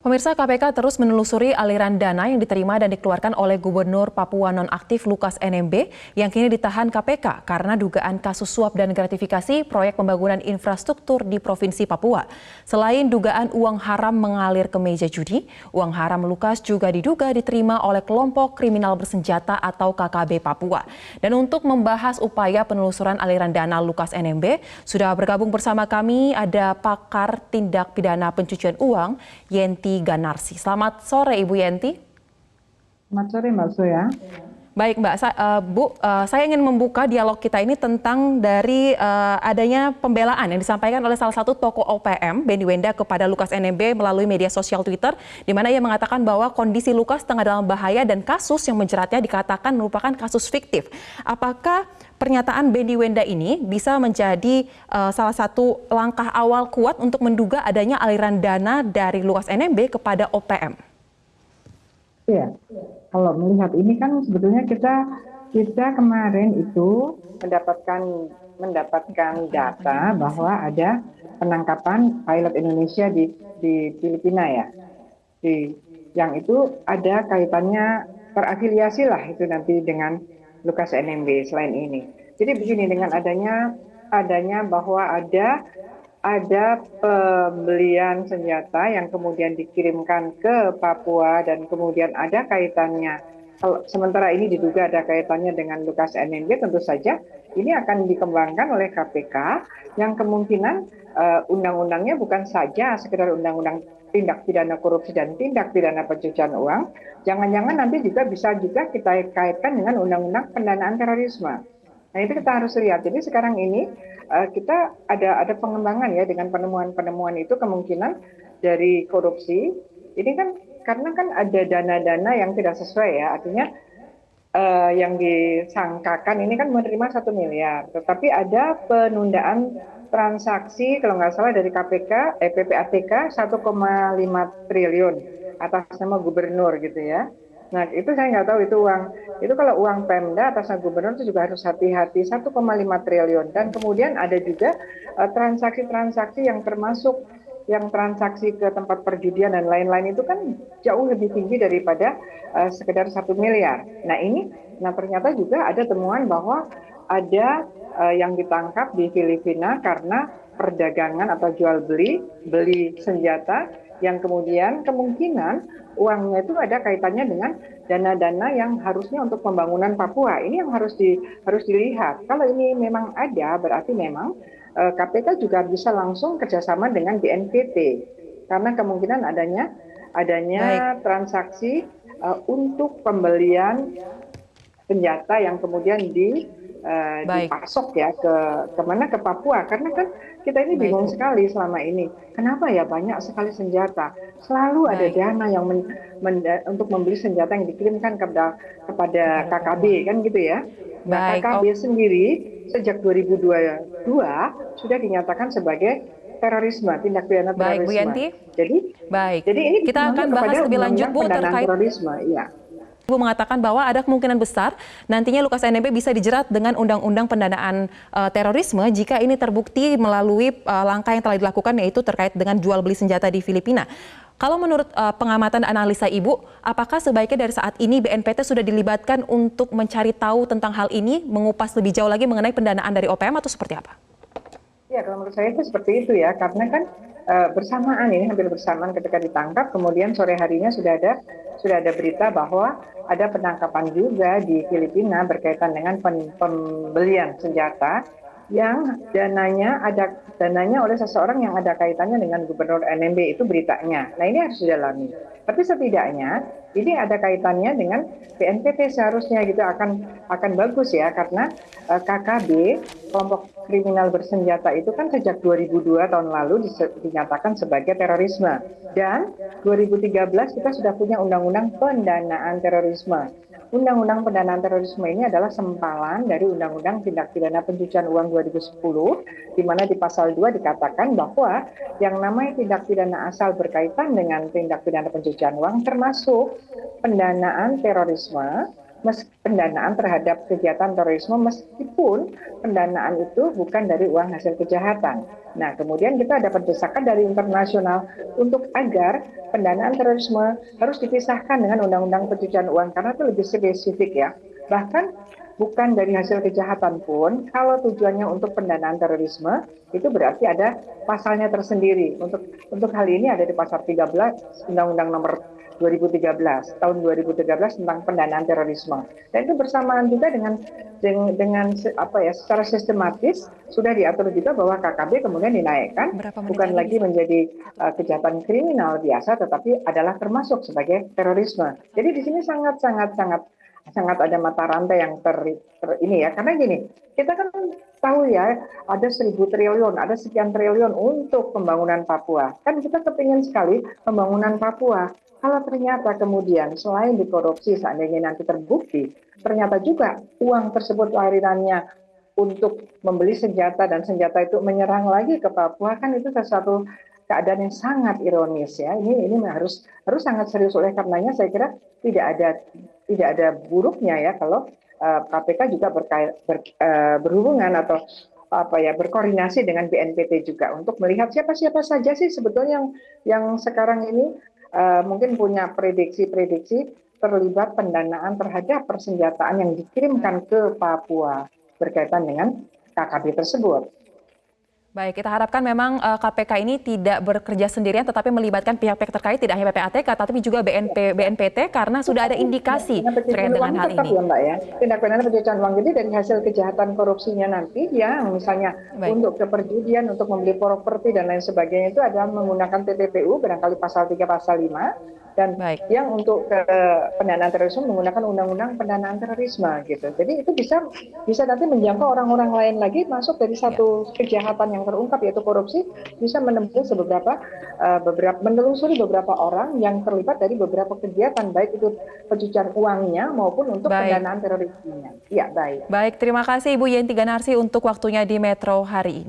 Pemirsa, KPK terus menelusuri aliran dana yang diterima dan dikeluarkan oleh Gubernur Papua nonaktif Lukas NMB yang kini ditahan KPK karena dugaan kasus suap dan gratifikasi proyek pembangunan infrastruktur di Provinsi Papua. Selain dugaan uang haram mengalir ke meja judi, uang haram Lukas juga diduga diterima oleh kelompok kriminal bersenjata atau KKB Papua. Dan untuk membahas upaya penelusuran aliran dana Lukas NMB, sudah bergabung bersama kami ada pakar tindak pidana pencucian uang, Yenti Ganarsi. Selamat sore Ibu Yenti. Selamat sore Mbak Zoya. Baik Mbak, saya ingin membuka dialog kita ini tentang dari adanya pembelaan yang disampaikan oleh salah satu tokoh OPM, Benny Wenda, kepada Lukas NMB melalui media sosial Twitter, di mana ia mengatakan bahwa kondisi Lukas tengah dalam bahaya dan kasus yang menjeratnya dikatakan merupakan kasus fiktif. Apakah pernyataan Benny Wenda ini bisa menjadi salah satu langkah awal kuat untuk menduga adanya aliran dana dari Lukas NMB kepada OPM? Iya, kalau melihat ini kan sebetulnya kita kemarin itu mendapatkan data bahwa ada penangkapan pilot Indonesia di Filipina ya, yang itu ada kaitannya terafiliasi lah itu nanti dengan Lukas NMB selain ini. Jadi begini, dengan adanya bahwa ada pembelian senjata yang kemudian dikirimkan ke Papua dan kemudian ada kaitannya, sementara ini diduga ada kaitannya dengan Lukas NMB, tentu saja ini akan dikembangkan oleh KPK yang kemungkinan undang-undangnya bukan saja sekedar undang-undang tindak pidana korupsi dan tindak pidana pencucian uang, jangan-jangan nanti bisa juga kita kaitkan dengan undang-undang pendanaan terorisme. Nah, itu kita harus lihat. Jadi sekarang ini kita ada pengembangan ya dengan penemuan-penemuan itu kemungkinan dari korupsi. Ini kan karena kan ada dana-dana yang tidak sesuai ya, artinya yang disangkakan ini kan menerima 1 miliar, tetapi ada penundaan transaksi kalau nggak salah dari PPATK 1,5 triliun atas nama gubernur gitu ya. Nah, itu saya nggak tahu itu uang. Itu kalau uang Pemda atas nama gubernur itu juga harus hati-hati, 1,5 triliun. Dan kemudian ada juga transaksi-transaksi yang termasuk yang transaksi ke tempat perjudian dan lain-lain itu kan jauh lebih tinggi daripada sekedar 1 miliar. Nah ternyata juga ada temuan bahwa ada yang ditangkap di Filipina karena perdagangan atau jual beli senjata yang kemudian kemungkinan uangnya itu ada kaitannya dengan dana-dana yang harusnya untuk pembangunan Papua. Ini yang harus dilihat. Kalau ini memang ada, berarti memang KPK juga bisa langsung kerjasama dengan BNPT karena kemungkinan adanya transaksi untuk pembelian senjata yang kemudian dipasok ya ke mana, ke Papua, karena kan kita ini bingung sekali selama ini kenapa ya banyak sekali senjata, selalu ada dana yang untuk membeli senjata yang dikirimkan kepada KKB kan gitu ya. Nah, KKB sendiri sejak 2022 sudah dinyatakan sebagai terorisme, tindak pidana terorisme. Bu Yenti. Jadi ini kita akan bahas lebih lanjut Bu terkait terorisme, iya. Ibu mengatakan bahwa ada kemungkinan besar nantinya Lukas NMB bisa dijerat dengan undang-undang pendanaan terorisme jika ini terbukti melalui langkah yang telah dilakukan, yaitu terkait dengan jual beli senjata di Filipina. Kalau menurut pengamatan analisa Ibu, apakah sebaiknya dari saat ini BNPT sudah dilibatkan untuk mencari tahu tentang hal ini, mengupas lebih jauh lagi mengenai pendanaan dari OPM atau seperti apa? Ya, kalau menurut saya itu seperti itu ya, karena kan bersamaan ini, hampir bersamaan ketika ditangkap, kemudian sore harinya sudah ada berita bahwa ada penangkapan juga di Filipina berkaitan dengan pembelian senjata yang dananya oleh seseorang yang ada kaitannya dengan Gubernur NMB, itu beritanya. Nah, ini harus didalami. Tapi setidaknya ini ada kaitannya dengan BNPT seharusnya gitu, akan bagus ya, karena KKB, kelompok kriminal bersenjata itu kan sejak 2002 tahun lalu dinyatakan sebagai terorisme, dan 2013 kita sudah punya undang-undang pendanaan terorisme. Undang-undang pendanaan terorisme ini adalah sempalan dari Undang-Undang Tindak Pidana Pencucian Uang 2010, di mana di pasal 2 dikatakan bahwa yang namanya tindak pidana asal berkaitan dengan tindak pidana pencucian uang termasuk pendanaan terorisme pendanaan terhadap kegiatan terorisme meskipun pendanaan itu bukan dari uang hasil kejahatan. Nah, kemudian kita dapat desakan dari internasional untuk agar pendanaan terorisme harus dipisahkan dengan undang-undang pencucian uang karena itu lebih spesifik ya. Bahkan bukan dari hasil kejahatan pun, kalau tujuannya untuk pendanaan terorisme, itu berarti ada pasalnya tersendiri. Untuk hal ini ada di pasal 13 Undang-Undang Nomor 2013 tahun 2013 tentang pendanaan terorisme. Dan itu bersamaan juga dengan apa ya, secara sistematis sudah diatur juga bahwa KKB kemudian dinaikkan bukan lagi menjadi kejahatan kriminal biasa, tetapi adalah termasuk sebagai terorisme. Jadi di sini sangat ada mata rantai yang ini ya, karena gini, kita kan tahu ya ada 1.000 triliun, ada sekian triliun untuk pembangunan Papua. Kan kita kepingin sekali pembangunan Papua. Kalau ternyata kemudian selain dikorupsi seandainya nanti terbukti, ternyata juga uang tersebut alirannya untuk membeli senjata dan senjata itu menyerang lagi ke Papua, kan itu sesuatu keadaan yang sangat ironis ya. Ini harus sangat serius, oleh karenanya saya kira tidak ada buruknya ya kalau KPK juga berhubungan atau berkoordinasi dengan BNPT juga untuk melihat siapa saja sih sebetulnya yang sekarang ini mungkin punya prediksi terlibat pendanaan terhadap persenjataan yang dikirimkan ke Papua berkaitan dengan KKB tersebut. Baik, kita harapkan memang KPK ini tidak bekerja sendirian tetapi melibatkan pihak-pihak terkait, tidak hanya PPATK tapi juga BNPT karena sudah ada indikasi terkait dengan hal ini. Ya, Mbak, ya. Tindak pidana pencucian uang, jadi dari hasil kejahatan korupsinya nanti yang misalnya untuk keperjudian, untuk membeli properti dan lain sebagainya itu adalah menggunakan TPPU barangkali pasal 3 pasal 5 dan yang untuk pendanaan terorisme menggunakan undang-undang pendanaan terorisme gitu. Jadi itu bisa nanti menjangkau orang-orang lain lagi masuk dari satu kejahatan yang terungkap yaitu korupsi, bisa menembus menelusuri beberapa orang yang terlibat dari beberapa kegiatan baik itu pencucian uangnya maupun untuk pendanaan terorismenya. Ya, baik. Baik, terima kasih Ibu Yenti Ganarsi untuk waktunya di Metro hari ini.